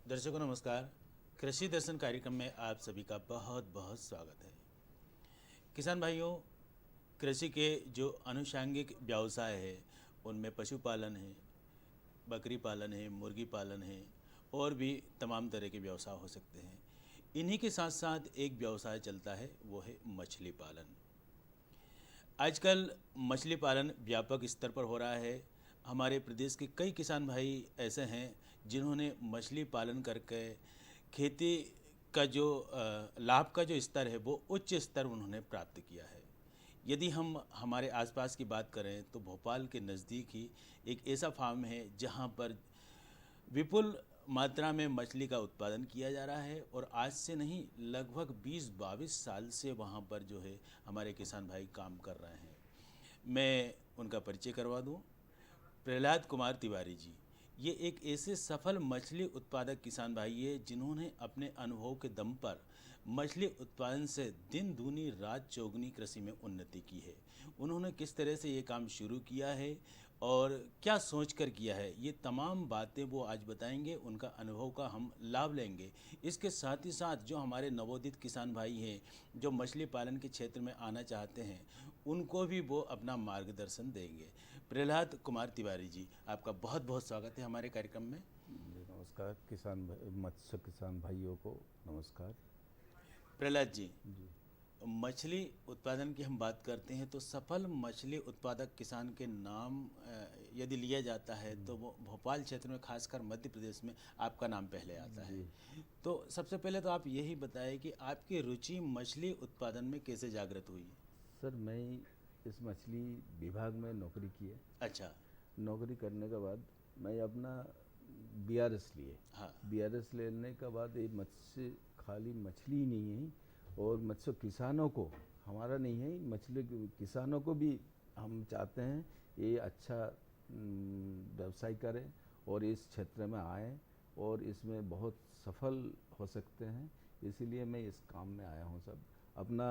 दर्शकों नमस्कार। कृषि दर्शन कार्यक्रम में आप सभी का बहुत बहुत स्वागत है। किसान भाइयों, कृषि के जो आनुषंगिक व्यवसाय है उनमें पशुपालन है, बकरी पालन है, मुर्गी पालन है और भी तमाम तरह के व्यवसाय हो सकते हैं। इन्हीं के साथ साथ एक व्यवसाय चलता है, वो है मछली पालन। आजकल मछली पालन व्यापक स्तर पर हो रहा है। हमारे प्रदेश के कई किसान भाई ऐसे हैं जिन्होंने मछली पालन करके खेती का जो लाभ का जो स्तर है वो उच्च स्तर उन्होंने प्राप्त किया है। यदि हम हमारे आसपास की बात करें तो भोपाल के नज़दीक ही एक ऐसा फार्म है जहां पर विपुल मात्रा में मछली का उत्पादन किया जा रहा है और आज से नहीं लगभग 20-22 साल से वहाँ पर जो है हमारे किसान भाई काम कर रहे हैं। मैं उनका परिचय करवा दूं। प्रहलाद कुमार तिवारी जी, ये एक ऐसे सफल मछली उत्पादक किसान भाई है जिन्होंने अपने अनुभव के दम पर मछली उत्पादन से दिन दूनी रात चौगुनी कृषि में उन्नति की है। उन्होंने किस तरह से ये काम शुरू किया है और क्या सोचकर किया है, ये तमाम बातें वो आज बताएंगे। उनका अनुभव का हम लाभ लेंगे। इसके साथ ही साथ जो हमारे नवोदित किसान भाई हैं जो मछली पालन के क्षेत्र में आना चाहते हैं उनको भी वो अपना मार्गदर्शन देंगे। प्रहलाद कुमार तिवारी जी, आपका बहुत बहुत स्वागत है हमारे कार्यक्रम में। जी नमस्कार। मत्स्य किसान भाइयों को नमस्कार। प्रहलाद जी, जी मछली उत्पादन की हम बात करते हैं तो सफल मछली उत्पादक किसान के नाम यदि लिया जाता है तो वो भोपाल क्षेत्र में, खासकर मध्य प्रदेश में आपका नाम पहले आता है। जी तो सबसे पहले तो आप यही बताएं कि आपकी रुचि मछली उत्पादन में कैसे जागृत हुई। सर, मैं इस मछली विभाग में नौकरी की है। अच्छा। नौकरी करने के बाद मैं अपना बीआरएस लिए। हाँ। बीआरएस लेने के बाद ये मत्स्य खाली मछली ही नहीं है, और मत्स्य किसानों को, हमारा नहीं है, मछली किसानों को भी हम चाहते हैं ये अच्छा व्यवसाय करें और इस क्षेत्र में आएँ और इसमें बहुत सफल हो सकते हैं। इसीलिए मैं इस काम में आया हूँ। सब अपना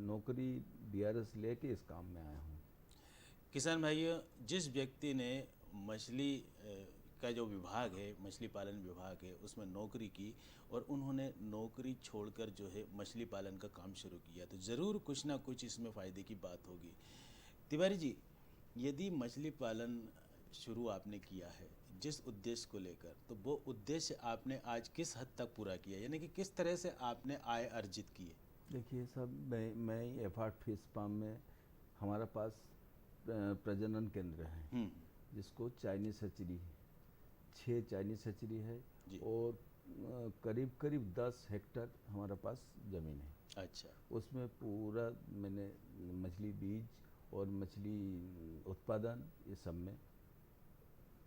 नौकरी बीआरएस लेके इस काम में आया हूँ। किसान भाइयों, जिस व्यक्ति ने मछली का जो विभाग है, मछली पालन विभाग है, उसमें नौकरी की और उन्होंने नौकरी छोड़कर जो है मछली पालन का काम शुरू किया तो ज़रूर कुछ ना कुछ इसमें फ़ायदे की बात होगी। तिवारी जी, यदि मछली पालन शुरू आपने किया है जिस उद्देश्य को लेकर, तो वो उद्देश्य आपने आज किस हद तक पूरा किया, यानी कि किस तरह से आपने आय अर्जित की है। देखिए सब, मैं एफार्ट फिश फार्म में, हमारा पास प्रजनन केंद्र है हम्म। जिसको चाइनीज हैचरी, 6 चाइनीज हैचरी है, जी। और करीब करीब 10 हेक्टर हमारा पास ज़मीन है। अच्छा। उसमें पूरा मैंने मछली बीज और मछली उत्पादन ये सब में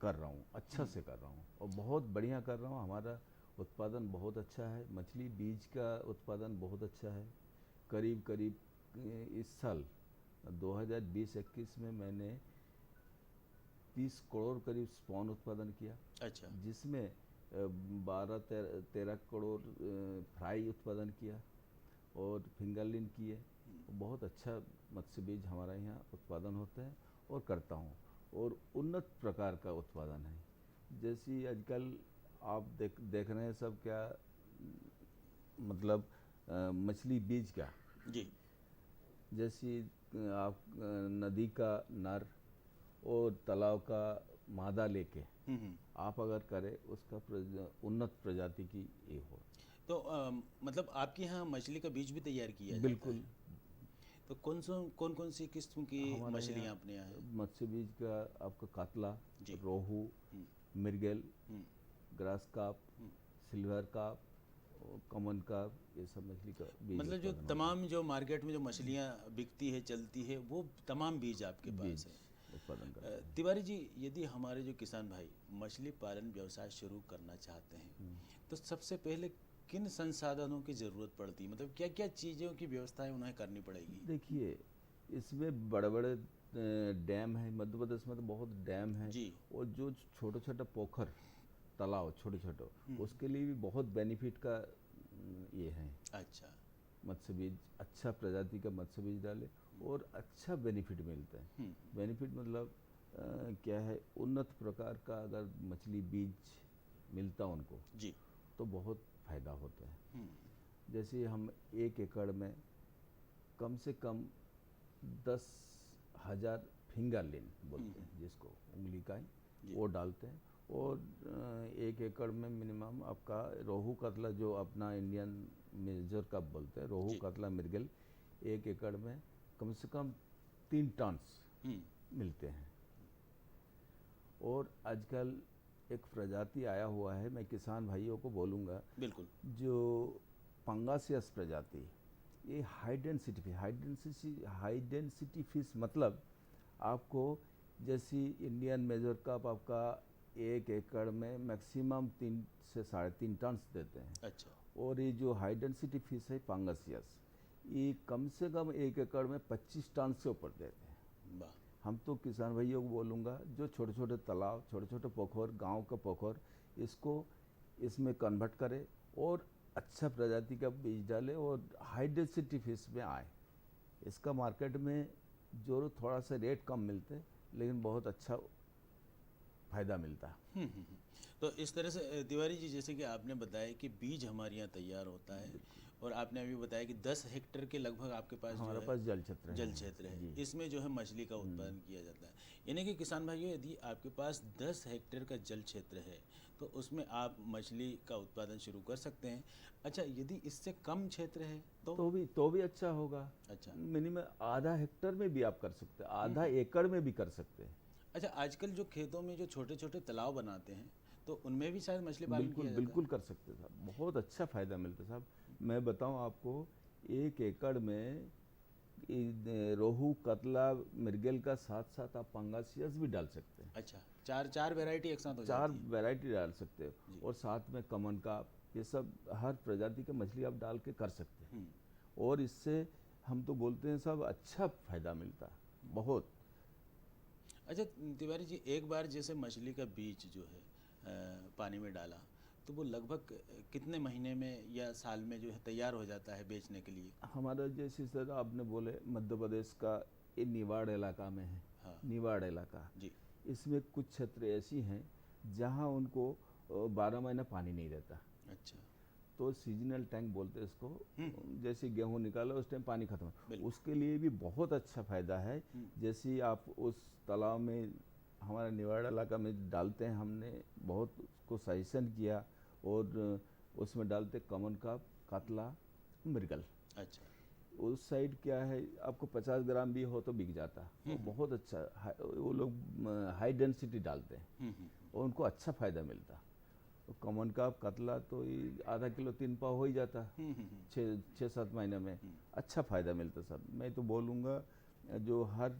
कर रहा हूँ, अच्छा से कर रहा हूँ और बहुत बढ़िया कर रहा हूँ। हमारा उत्पादन बहुत अच्छा है, मछली बीज का उत्पादन बहुत अच्छा है। करीब करीब इस साल 2020-21 में मैंने 30 करोड़ करीब स्पॉन उत्पादन किया, अच्छा। जिसमें 12-13 करोड़ फ्राई उत्पादन किया और फिंगरलिन किए। बहुत अच्छा मत्स्य बीज हमारा यहाँ उत्पादन होता है और करता हूँ, और उन्नत प्रकार का उत्पादन है। जैसी आजकल आप देख रहे हैं सब, क्या मतलब मछली बीज का, जी। जैसी आप नदी का नर और तालाब का मादा लेके हम्म। आप अगर करें, उसका उन्नत प्रजाति की ये हो। तो मतलब आपके यहाँ मछली का बीज भी तैयार किया जाता है। बिल्कुल। तो कौन कौन सी किस्म की हमारे मछलियाँ यहाँ अपने यहाँ हैं। मत्स्य बीज का आपका कातला, जी। रोहू, हम्म। मिर्गेल, हम्म। ग्रास काप, हम्म। सिल्वर काप और कॉमन काप, ये सब मछली का बीज मतलब जो उत्पादन होता तमाम जो मार्केट में जो मछलियाँ बिकती है, चलती है, वो तमाम बीज आपके है, पास बीज है। उत्पादन करते हैं। तिवारी जी, यदि हमारे जो किसान भाई मछली पालन व्यवसाय शुरू करना चाहते हैं तो सबसे पहले किन संसाधनों की ज़रूरत पड़ती है, मतलब क्या क्या चीज़ों की व्यवस्थाएं उन्हें करनी पड़ेगी। देखिए, इसमें बड़े बड़े डैम है, मध्य प्रदेश में तो बहुत डैम है, जी। और जो छोटे छोटे पोखर, तालाब छोटे छोटे, हम्म। उसके लिए भी बहुत बेनिफिट का ये है। अच्छा। मत्स्य बीज, अच्छा प्रजाति का मत्स्य बीज डाले और अच्छा बेनिफिट मिलता है। हम्म। बेनिफिट मतलब क्या है, उन्नत प्रकार का अगर मछली बीज मिलता उनको जी। तो बहुत फायदा होता है। हम्म। जैसे हम 1 एकड़ में कम से कम 10,000 फिंगर लेन बोलते हैं जिसको, उंगली का जी। वो डालते हैं। और 1 एकड़ में मिनिमम आपका रोहू कतला, जो अपना इंडियन मेजर कप बोलते हैं, रोहू जी। कतला मृगल 1 एकड़ में कम से कम 3 टन्स मिलते हैं। और आजकल एक प्रजाति आया हुआ है, मैं किसान भाइयों को बोलूँगा, बिल्कुल। जो पंगासियस प्रजाति, ये हाई डेंसिटी फिश, मतलब आपको जैसी इंडियन मेजर कप आपका 1 एकड़ में मैक्सिमम 3 से 3.5 टन्स देते हैं। अच्छा। और ये जो हाई डेंसिटी फिश है पंगासियस, ये कम से कम 1 एकड़ में 25 टन से ऊपर देते हैं। वाह। हम तो किसान भाइयों को बोलूँगा, जो छोटे छोटे तालाब, छोटे छोटे पोखर, गांव का पोखर, इसको इसमें कन्वर्ट करे और अच्छा प्रजाति का बीज डाले और हाई डेंसिटी फिश में आए। इसका मार्केट में जो थोड़ा सा रेट कम मिलते, लेकिन बहुत अच्छा फायदा मिलता है। तो इस तरह से तिवारी जी, जैसे कि आपने बताया कि बीज हमारे यहाँ तैयार होता है, और आपने अभी बताया कि 10 हेक्टेयर के लगभग आपके पास हमारे जो पास है जल क्षेत्र है। जल क्षेत्र है, जी। इसमें जो है मछली का उत्पादन किया जाता है। यानी कि किसान भाइयों, यदि आपके पास 10 हेक्टेयर का जल क्षेत्र है तो उसमें आप मछली का उत्पादन शुरू कर सकते हैं। अच्छा, यदि इससे कम क्षेत्र है तो भी अच्छा होगा। अच्छा। मिनिमम आधा हेक्टेयर में भी आप कर सकते हैं, आधा एकड़ में भी कर सकते हैं। अच्छा, आजकल जो खेतों में जो छोटे छोटे तालाब बनाते हैं तो उनमें भी शायद मछली पालन बिल्कुल किया जाता बिल्कुल कर सकते हैं साहब, बहुत अच्छा फायदा मिलता है साहब। मैं बताऊं आपको, 1 एकड़ में रोहू, कतला, मृगल का साथ साथ आप पंगासियस भी डाल सकते हैं। है। अच्छा, चार वैरायटी एक साथ हो 4 जाती है। वैरायटी डाल सकते जी। हो, और साथ में कमन का, ये सब हर प्रजाति का मछली आप डाल के कर सकते हैं। और इससे हम तो बोलते हैं सब अच्छा फायदा मिलता है, बहुत। अच्छा तिवारी जी, एक बार जैसे मछली का बीज जो है पानी में डाला तो वो लगभग कितने महीने में या साल में जो है तैयार हो जाता है बेचने के लिए? हमारा जैसे सर आपने बोले मध्य प्रदेश का ये निवाड़ इलाका में है। हाँ। निवाड़ इलाका जी। इसमें कुछ क्षेत्र ऐसी हैं जहाँ उनको 12 महीना पानी नहीं रहता। अच्छा। तो सीजनल टैंक बोलते हैं इसको, जैसे गेहूं निकालो उस टाइम पानी खत्म, बिल्कुल। उसके लिए भी बहुत अच्छा फायदा है। जैसे आप उस तालाब में, हमारा निवाड़ इलाका में डालते हैं, हमने बहुत उसको सजेशन किया, और उसमें डालते कमन का, कतला, मृगल। अच्छा। उस साइड क्या है, आपको 50 ग्राम भी हो तो बिक जाता है, वो बहुत अच्छा। वो लोग हाई डेंसिटी डालते हैं और उनको अच्छा फायदा मिलता। तो कमन का, कतला तो ये आधा किलो 3 पाव हो ही जाता, 6-7 महीने में अच्छा फायदा मिलता सब। मैं तो बोलूँगा जो हर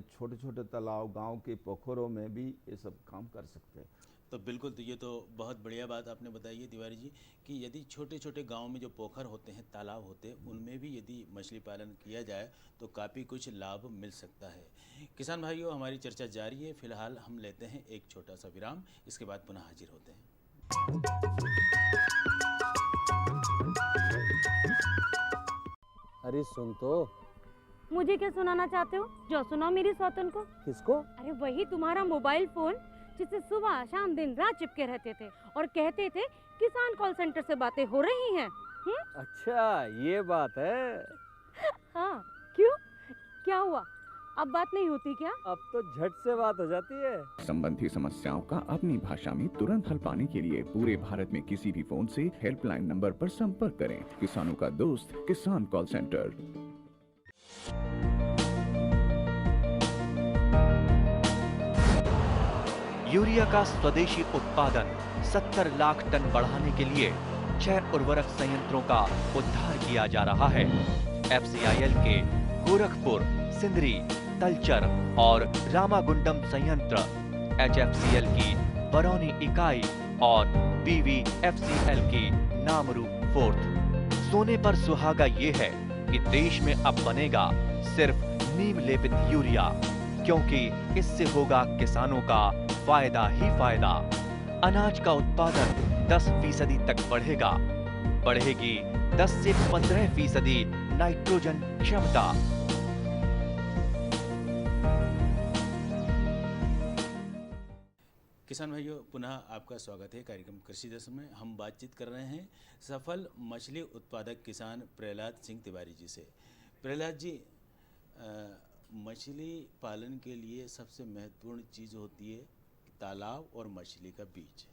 छोटे छोटे तालाब, गांव के पोखरों में भी ये सब काम कर सकते हैं। तो बिल्कुल, तो ये तो बहुत बढ़िया बात आपने बताई है तिवारी जी, कि यदि छोटे छोटे गांव में जो पोखर होते हैं, तालाब होते हैं, उनमें भी यदि मछली पालन किया जाए तो काफ़ी कुछ लाभ मिल सकता है। किसान भाइयों, हमारी चर्चा जारी है। फिलहाल हम लेते हैं एक छोटा सा विराम, इसके बाद पुनः हाजिर होते हैं। अरे सुन तो। मुझे क्या सुनाना चाहते हो? जो सुनाओ मेरी सौतन को। किसको? अरे वही तुम्हारा मोबाइल फोन, जिससे सुबह शाम दिन रात चिपके रहते थे और कहते थे किसान कॉल सेंटर से बातें हो रही हैं। अच्छा ये बात है। हाँ, क्यों, क्या हुआ? अब बात नहीं होती क्या? अब तो झट से बात हो जाती है। संबंधी समस्याओं का अपनी भाषा में तुरंत हल पाने के लिए पूरे भारत में किसी भी फोन से हेल्पलाइन नंबर पर संपर्क करें। किसानों का दोस्त, किसान कॉल सेंटर। यूरिया का स्वदेशी उत्पादन 70 लाख टन बढ़ाने के लिए 6 उर्वरक संयंत्रों का उद्धार किया जा रहा है। FCIL के गोरखपुर, सिंदरी, तलचर और रामागुंडम संयंत्र, HFCL की बरौनी इकाई और BVFCL की नामरू फोर्थ। सोने पर सुहागा ये है कि देश में अब बनेगा सिर्फ नीम लेपित यूरिया, क्योंकि इससे होगा किसानों का फायदा ही फायदा। अनाज का उत्पादन 10% तक बढ़ेगा। बढ़ेगी 10 से 15% नाइट्रोजन क्षमता। किसान भाइयों, पुनः आपका स्वागत है कार्यक्रम कृषि दर्शन में। हम बातचीत कर रहे हैं सफल मछली उत्पादक किसान प्रहलाद सिंह तिवारी जी से। प्रहलाद जी, मछली पालन के लिए सबसे महत्वपूर्ण चीज़ होती है तालाब और मछली का बीज।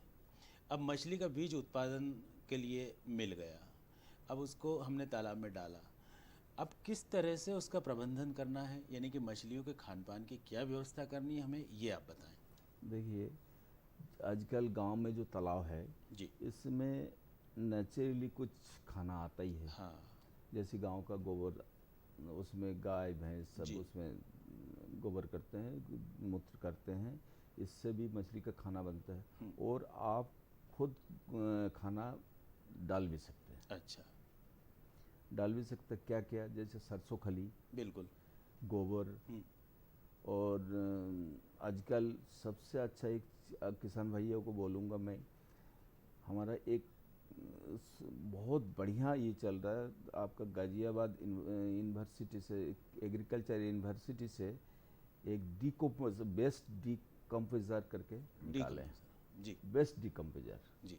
अब मछली का बीज उत्पादन के लिए मिल गया, अब उसको हमने तालाब में डाला, अब किस तरह से उसका प्रबंधन करना है, यानी कि मछलियों के खान पान की क्या व्यवस्था करनी है हमें, ये आप बताएं। देखिए, आजकल गांव में जो तालाब है जी। इसमें नेचुरली कुछ खाना आता ही है। हाँ जैसे गांव का गोबर, उसमें गाय भैंस सब जी। उसमें गोबर करते हैं, मूत्र करते हैं, इससे भी मछली का खाना बनता है। और आप खुद खाना डाल भी सकते हैं। अच्छा, डाल भी सकते हैं क्या क्या, जैसे सरसों खली, बिल्कुल। गोबर। और आजकल सबसे अच्छा एक किसान भाइयों को बोलूँगा मैं, हमारा एक बहुत बढ़िया ये चल रहा है आपका गाजियाबाद यूनिवर्सिटी से, एग्रीकल्चर यूनिवर्सिटी से एक डीकम्पोज बेस्ट डीकम्पोजर करके निकाले हैं। जी बेस्ट डीकम्पोजर। जी।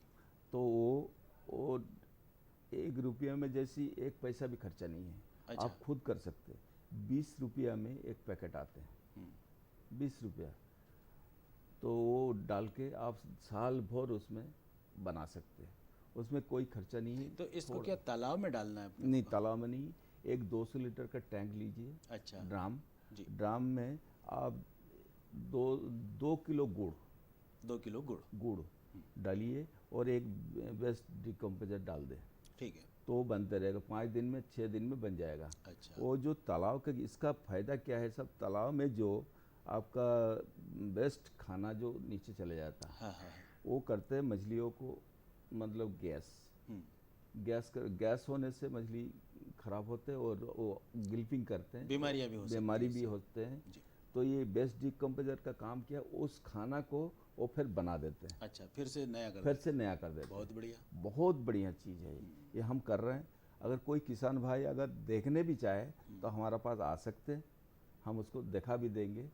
तो वो 1 रुपया में जैसी 1 पैसा भी खर्चा नहीं है। अच्छा। आप खुद कर सकते हैं। 20 रुपया में एक पैकेट आते हैं, 20 रुपया। तो वो डाल के आप साल भर उसमें बना सकते हैं, उसमें कोई खर्चा नहीं है। तो इसको क्या तालाब में डालना है अपने नहीं, को? तालाब में नहीं। एक 200 लीटर का टैंक लीजिए, अच्छा। ड्राम। जी। ड्राम में आप 2 किलो 2 किलो गुड़। गुड़ डालिए और एक बेस्ट डिकम्पोजर डाल दें, ठीक है। तो बनते रहेगा। 5 दिन में 6 दिन में बन जाएगा। अच्छा। वो जो तालाब का, इसका फ़ायदा क्या है, सब तालाब में जो आपका बेस्ट खाना जो नीचे चले जाता है, हाँ हाँ। वो करते हैं मछलियों को, मतलब गैस होने से मछली खराब होते हैं और वो गिल्पिंग करते हैं, बीमारियां भी हो सकती हैं बीमारी भी इससे। होते हैं। जी। तो ये बेस्ट डिकम्पोजर का काम किया, उस खाना को वो फिर बना देते हैं, अच्छा, फिर से नया कर फिर देते से नया कर देते हैं। हैं। बहुत बढ़िया। बहुत बढ़िया चीज़ है ये हम कर रहे हैं। अगर कोई किसान भाई अगर देखने भी चाहे तो हमारा पास आ सकते हैं, हम उसको दिखा भी देंगे।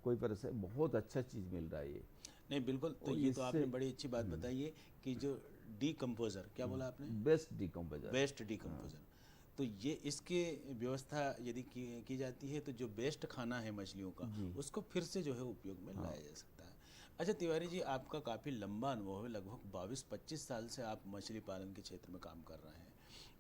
कोई परेशानी, बहुत अच्छा चीज़ मिल रहा है ये। नहीं बिल्कुल, तो और ये तो आपने इससे- बड़ी अच्छी बात बताई है कि जो डीकम्पोजर, क्या बोला आपने, बेस्ट डिकम्पोजर। बेस्ट डीकम्पोजर, तो ये इसके व्यवस्था यदि की जाती है तो जो बेस्ट खाना है मछलियों का, उसको फिर से जो है उपयोग में लाया जा सकता है। अच्छा तिवारी जी, आपका काफ़ी लंबा अनुभव है, लगभग 22-25 साल से आप मछली पालन के क्षेत्र में काम कर रहे हैं,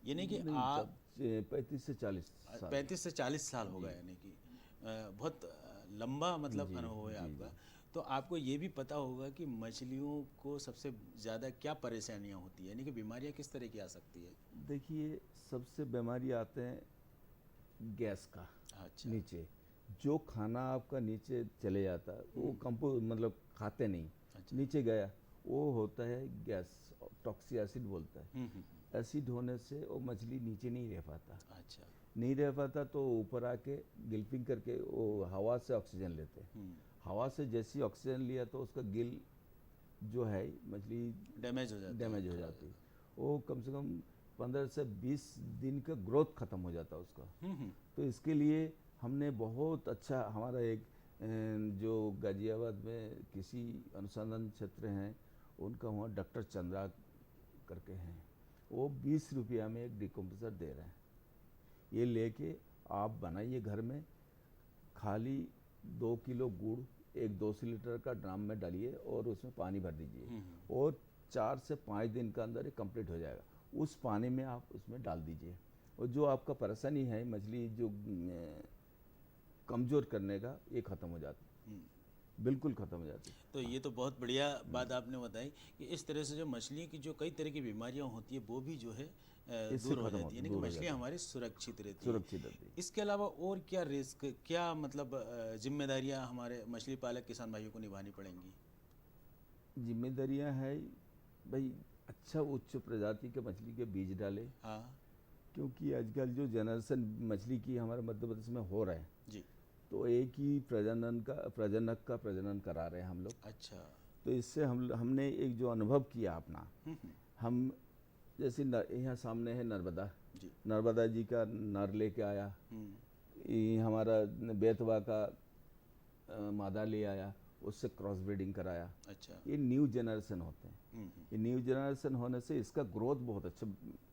यानी कि आप 35 से 40 साल। 35 से 40 साल हो गए, यानी कि बहुत लंबा मतलब अनुभव है आपका। तो आपको ये भी पता होगा कि मछलियों को सबसे ज़्यादा क्या परेशानियां होती है, यानी कि बीमारियां किस तरह की आ सकती है। देखिए, सबसे बीमारी आते हैं गैस का। अच्छा। नीचे जो खाना आपका नीचे चले जाता है वो मतलब खाते नहीं, अच्छा। नीचे गया, वो होता है गैस, टॉक्सिक एसिड बोलता है। एसिड होने से वो मछली नीचे नहीं रह पाता। अच्छा। नहीं रह पाता तो ऊपर आके गिल्पिंग करके वो हवा से ऑक्सीजन लेते हैं। हवा से जैसी ऑक्सीजन लिया तो उसका गिल जो है मछली डैमेज हो जाती है। वो कम से कम 15 से 20 दिन का ग्रोथ खत्म हो जाता है उसका। तो इसके लिए हमने बहुत अच्छा, हमारा एक जो गाजियाबाद में कृषि अनुसंधान क्षेत्र हैं, उनका वहाँ डॉक्टर चंद्रा करके हैं, वो 20 रुपया में एक डिकम्पोजर दे रहे हैं। ये लेके आप बनाइए घर में, खाली 2 किलो गुड़ एक 200 लीटर का ड्राम में डालिए और उसमें पानी भर दीजिए, और 4 से 5 दिन का अंदर ये कंप्लीट हो जाएगा। उस पानी में आप उसमें डाल दीजिए, और जो आपका परेशानी है मछली जो कमज़ोर करने का, ये ख़त्म हो जाता है, बिल्कुल ख़त्म हो जाती है। तो ये तो बहुत बढ़िया बात आपने बताई कि इस तरह से जो मछली की जो कई तरह की बीमारियां होती है वो भी जो है दूर हो जाती है, यानी कि मछलियाँ हमारी सुरक्षित रहती है। इसके अलावा और क्या रिस्क, क्या मतलब जिम्मेदारियां हमारे मछली पालक किसान भाइयों को निभानी पड़ेंगी। जिम्मेदारियां है भाई, अच्छा उच्च प्रजाति के मछली के बीज डाले। हाँ। क्योंकि आजकल जो जनरेशन मछली की हमारे मध्य प्रदेश में हो रहा है जी, तो एक ही प्रजनक का प्रजनन करा रहे हैं हम लोग। अच्छा। तो इससे हमने एक जो अनुभव किया अपना, हम जैसे यहाँ सामने है नर्मदा जी, नर्मदा जी का नर लेके आया, ये हमारा बेतवा का मादा ले आया, उससे क्रॉस ब्रीडिंग कराया। अच्छा। ये न्यू जनरेशन होते हैं। ये न्यू जनरेशन होने से इसका ग्रोथ बहुत अच्छा,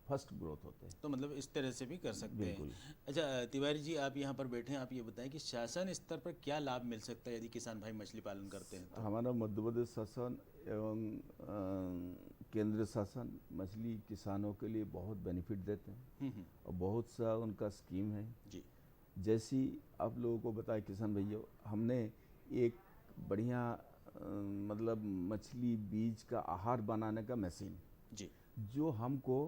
फर्स्ट ग्रोथ होते हैं। तो मतलब इस तरह से भी कर सकते हैं। बिल्कुल। अच्छा तिवारी जी, आप यहाँ पर बैठे हैं, आप ये बताएं कि शासन स्तर पर क्या लाभ मिल सकता है यदि किसान भाई मछली पालन करते हैं तो? हमारा मध्य प्रदेश शासन एवं केंद्र शासन मछली किसानों के लिए बहुत बेनिफिट देते हैं और बहुत सा उनका स्कीम है जी। जैसी आप लोगों को बताया किसान भैया, हमने एक बढ़िया मतलब मछली बीज का आहार बनाने का मशीन जी। जो हमको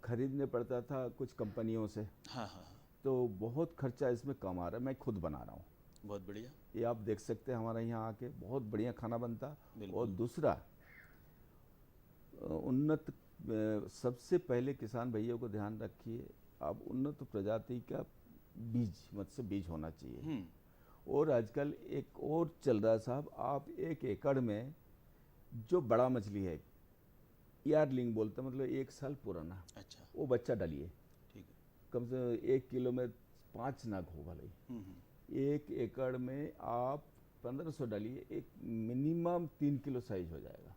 खरीदने पड़ता था कुछ कंपनियों से, हाँ हाँ हाँ, तो बहुत खर्चा इसमें कम आ रहा है। मैं खुद बना रहा हूँ। बहुत बढ़िया। ये आप देख सकते हैं हमारे यहाँ आके बहुत बढ़िया खाना बनता। बिल्कुल। और दूसरा उन्नत, सबसे पहले किसान भैया को ध्यान रखिए, आप उन्नत प्रजाति का बीज मत्स्य बीज होना चाहिए। और आजकल एक और चल रहा है साहब, आप 1 एकड़ में जो बड़ा मछली है, यार्लिंग बोलते हैं, मतलब 1 साल पुराना, अच्छा। वो बच्चा डालिए। ठीक है। कम से कम 1 किलो में 5 नाग हो भले। 1 एकड़ में आप 1500 डालिए, एक मिनिमम 3 किलो साइज हो जाएगा।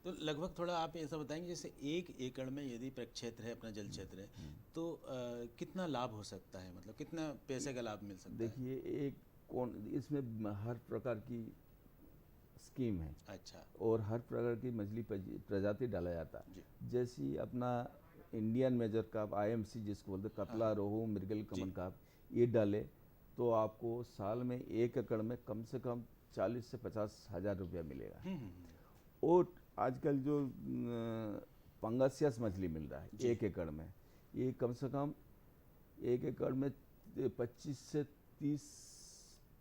तो लगभग थोड़ा आप ऐसा बताएंगे, जैसे 1 एकड़ में यदि प्रक्षेत्र है, अपना जल क्षेत्र है, तो कितना लाभ हो सकता है, मतलब कितना पैसे का लाभ मिल सकता है? देखिए, एक कौन इसमें हर प्रकार की स्कीम है। अच्छा। और हर प्रकार की मछली प्रजाति डाला जाता है। जी। जैसी अपना इंडियन मेजर कार्प IMC जिसको बोलते हैं, कतला, रोहू, मृगल, कमन कार्प, ये डाले तो आपको साल में 1 एकड़ में कम से कम 40 से 50 हज़ार रुपया मिलेगा। और आजकल जो पंगासियस मछली मिल रहा है 1 एकड़ में, ये कम से कम 1 एकड़ में 25 से 30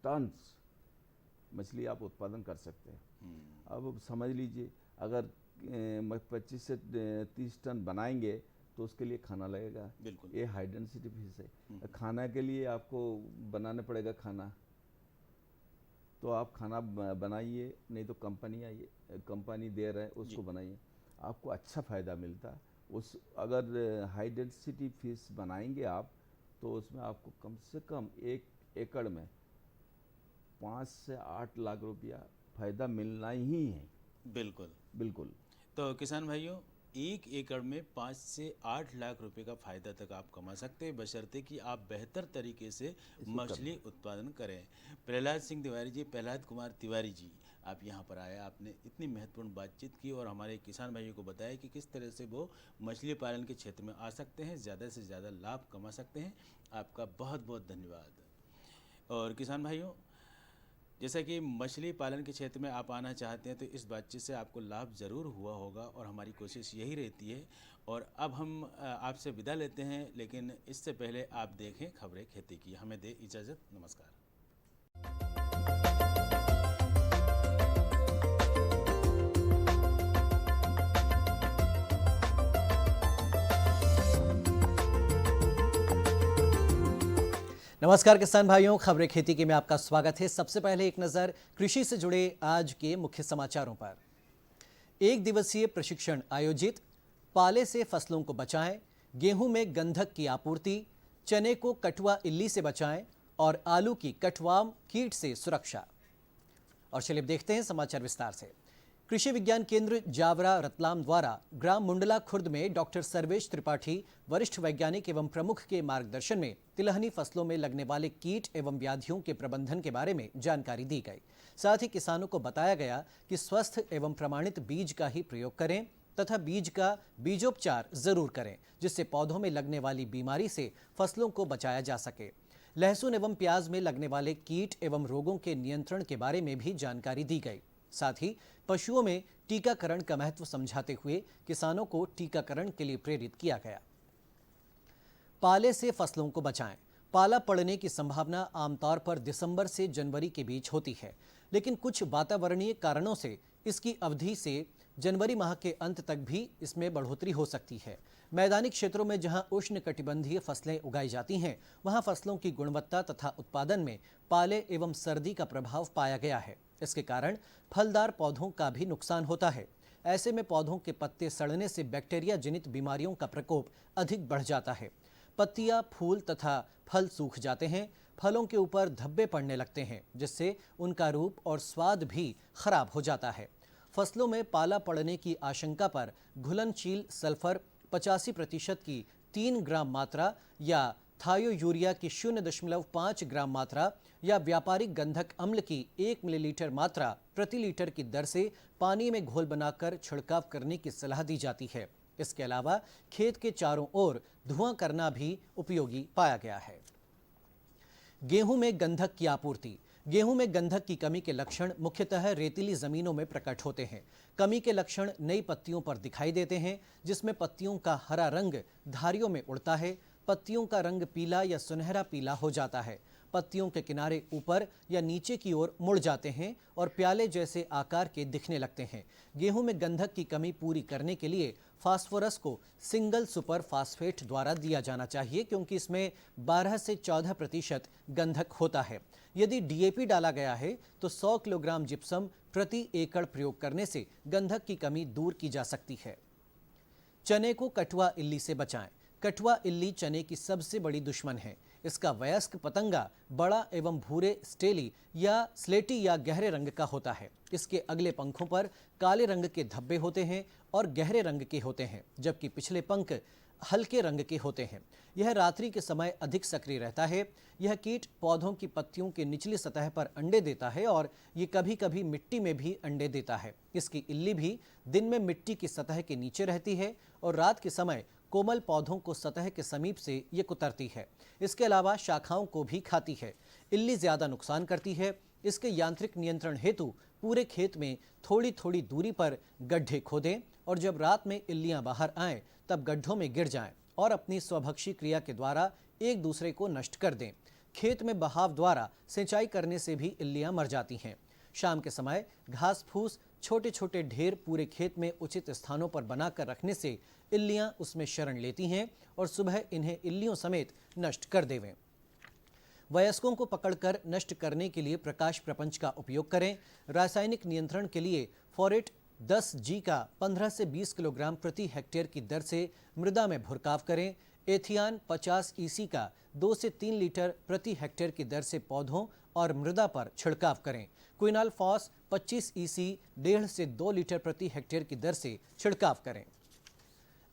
टन मछली आप उत्पादन कर सकते हैं। अब समझ लीजिए, अगर 25 से 30 टन बनाएंगे तो उसके लिए खाना लगेगा। बिल्कुल। ये हाई डेंसिटी फिश है। खाना के लिए आपको बनाना पड़ेगा खाना, तो आप खाना बनाइए, नहीं तो कंपनी दे रहे हैं उसको बनाइए, आपको अच्छा फ़ायदा मिलता। उस अगर हाई डेंसिटी फिश बनाएंगे आप, तो उसमें आपको कम से कम 1 एकड़ में 5 से 8 लाख रुपया फ़ायदा मिलना ही है। बिल्कुल। बिल्कुल। तो किसान भाइयों, 1 एकड़ में 5 से 8 लाख रुपए का फायदा तक आप कमा सकते हैं, बशर्ते कि आप बेहतर तरीके से मछली उत्पादन करें। प्रहलाद सिंह तिवारी जी, प्रहलाद कुमार तिवारी जी, आप यहाँ पर आए, आपने इतनी महत्वपूर्ण बातचीत की और हमारे किसान भाइयों को बताया कि किस तरह से वो मछली पालन के क्षेत्र में आ सकते हैं, ज़्यादा से ज़्यादा लाभ कमा सकते हैं। आपका बहुत बहुत धन्यवाद। और किसान भाइयों, जैसा कि मछली पालन के क्षेत्र में आप आना चाहते हैं, तो इस बातचीत से आपको लाभ ज़रूर हुआ होगा और हमारी कोशिश यही रहती है। और अब हम आपसे विदा लेते हैं, लेकिन इससे पहले आप देखें खबरें खेती की। हमें दे इजाज़त। नमस्कार। नमस्कार किसान भाइयों, खबरें खेती की में आपका स्वागत है। सबसे पहले एक नज़र कृषि से जुड़े आज के मुख्य समाचारों पर। 1 दिवसीय प्रशिक्षण आयोजित, पाले से फसलों को बचाएं, गेहूं में गंधक की आपूर्ति, चने को कठुआ इल्ली से बचाएं और आलू की कठवाम कीट से सुरक्षा। और चलिए देखते हैं समाचार विस्तार से। कृषि विज्ञान केंद्र जावरा रतलाम द्वारा ग्राम मुंडला खुर्द में डॉक्टर सर्वेश त्रिपाठी, वरिष्ठ वैज्ञानिक एवं प्रमुख के मार्गदर्शन में तिलहनी फसलों में लगने वाले कीट एवं व्याधियों के प्रबंधन के बारे में जानकारी दी गई। साथ ही किसानों को बताया गया कि स्वस्थ एवं प्रमाणित बीज का ही प्रयोग करें तथा बीज का बीजोपचार जरूर करें, जिससे पौधों में लगने वाली बीमारी से फसलों को बचाया जा सके। लहसुन एवं प्याज में लगने वाले कीट एवं रोगों के नियंत्रण के बारे में भी जानकारी दी गई। साथ ही पशुओं में टीकाकरण का महत्व समझाते हुए किसानों को टीकाकरण के लिए प्रेरित किया गया। पाले से फसलों को बचाएं। पाला पड़ने की संभावना आमतौर पर दिसंबर से जनवरी के बीच होती है, लेकिन कुछ वातावरणीय कारणों से इसकी अवधि से जनवरी माह के अंत तक भी इसमें बढ़ोतरी हो सकती है। मैदानी क्षेत्रों में जहां उष्णकटिबंधीय फसलें उगाई जाती हैं, वहां फसलों की गुणवत्ता तथा उत्पादन में पाले एवं सर्दी का प्रभाव पाया गया है। इसके कारण फलदार पौधों का भी नुकसान होता है। ऐसे में पौधों के पत्ते सड़ने से बैक्टीरिया जनित बीमारियों का प्रकोप अधिक बढ़ जाता है। पत्तियां, फूल तथा फल सूख जाते हैं। फलों के ऊपर धब्बे पड़ने लगते हैं, जिससे उनका रूप और स्वाद भी खराब हो जाता है। फसलों में पाला पड़ने की आशंका पर घुलनशील सल्फर 85% की 3 ग्राम मात्रा या थायो यूरिया की 0.5 ग्राम मात्रा या व्यापारिक गंधक अम्ल की 1 मिलीलीटर मात्रा प्रति लीटर की दर से पानी में घोल बनाकर छिड़काव करने की सलाह दी जाती है। इसके अलावा खेत के चारों ओर धुआं करना भी उपयोगी पाया गया है। गेहूं में गंधक की आपूर्ति। गेहूं में गंधक की कमी के लक्षण मुख्यतः रेतीली जमीनों में प्रकट होते हैं। कमी के लक्षण नई पत्तियों पर दिखाई देते हैं, जिसमें पत्तियों का हरा रंग धारियों में उड़ता है, पत्तियों का रंग पीला या सुनहरा पीला हो जाता है, पत्तियों के किनारे ऊपर या नीचे की ओर मुड़ जाते हैं और प्याले जैसे आकार के दिखने लगते हैं। गेहूं में गंधक की कमी पूरी करने के लिए फास्फोरस को सिंगल सुपर फास्फेट द्वारा दिया जाना चाहिए, क्योंकि इसमें 12 से 14% गंधक होता है। यदि डीएपी डाला गया है तो 100 किलोग्राम जिप्सम प्रति एकड़ प्रयोग करने से गंधक की कमी दूर की जा सकती है। चने को कठुआ इल्ली से बचाएं। कठुआ इल्ली चने की सबसे बड़ी दुश्मन है। इसका वयस्क पतंगा बड़ा एवं भूरे स्टेली या स्लेटी या गहरे रंग का होता है। इसके अगले पंखों पर काले रंग के धब्बे होते हैं और गहरे रंग के होते हैं, जबकि पिछले पंख हल्के रंग के होते हैं। यह रात्रि के समय अधिक सक्रिय रहता है। यह कीट पौधों की पत्तियों के निचली सतह पर अंडे देता है और ये कभी कभी मिट्टी में भी अंडे देता है। इसकी इल्ली भी दिन में मिट्टी की सतह के नीचे रहती है और रात के समय कोमल पौधों को सतह के समीप से ये कुतरती है। इसके अलावा शाखाओं को भी खाती है। इल्ली ज्यादा नुकसान करती है। इसके यांत्रिक नियंत्रण हेतु पूरे खेत में थोड़ी थोड़ी दूरी पर गड्ढे खोदें और जब रात में इल्लियां बाहर आएं तब गड्ढों में गिर जाएं और अपनी स्वभक्षी क्रिया के द्वारा एक दूसरे को नष्ट कर दें। खेत में बहाव द्वारा सिंचाई करने से भी इल्लियां मर जाती हैं। शाम के समय घास फूस छोटे छोटे ढेर पूरे खेत में उचित स्थानों पर बनाकर रखने से इल्लियां उसमें शरण लेती हैं और सुबह इन्हें इल्लियों समेत नष्ट कर देवें। वयस्कों को पकड़कर नष्ट करने के लिए प्रकाश प्रपंच का उपयोग करें। रासायनिक नियंत्रण के लिए फॉरेट 10G का 15 से 20 किलोग्राम प्रति हेक्टेयर की दर से मृदा में भुरकाव करें। एथियान 50 EC का 2 से 3 लीटर प्रति हेक्टेयर की दर से पौधों और मृदा पर छिड़काव करें। क्विनाल फॉस 25 EC 1.5 से 2 लीटर प्रति हेक्टेयर की दर से छिड़काव करें।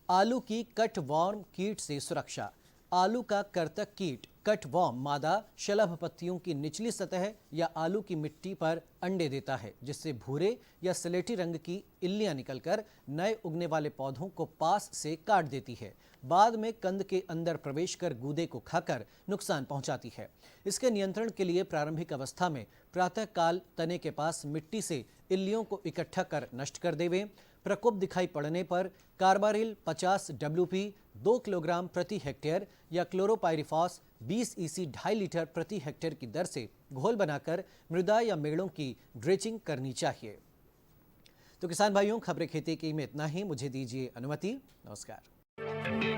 आलू की कटवॉर्म कीट से सुरक्षा। आलू का कर्तक कीट कटवॉर्म मादा शलभ पत्तियों की निचली सतह या आलू की मिट्टी पर अंडे देता है, जिससे भूरे या स्लेटी रंग की इल्लियां निकलकर नए उगने वाले पौधों को पास से काट देती है। बाद में कंद के अंदर प्रवेश कर गूदे को खाकर नुकसान पहुंचाती है। इसके नियंत्रण के लिए प्रारंभिक अवस्था में प्रातःकाल तने के पास मिट्टी से इल्लियों को इकट्ठा कर नष्ट कर देवें। प्रकोप दिखाई पड़ने पर कार्बारिल 50 WP 2 किलोग्राम प्रति हेक्टेयर या क्लोरोपाइरिफॉस 20 EC 2.5 लीटर प्रति हेक्टेयर की दर से घोल बनाकर मृदा या मेड़ों की ड्रेचिंग करनी चाहिए। तो किसान भाइयों, खबरें खेती की में इतना ही। मुझे दीजिए अनुमति। नमस्कार।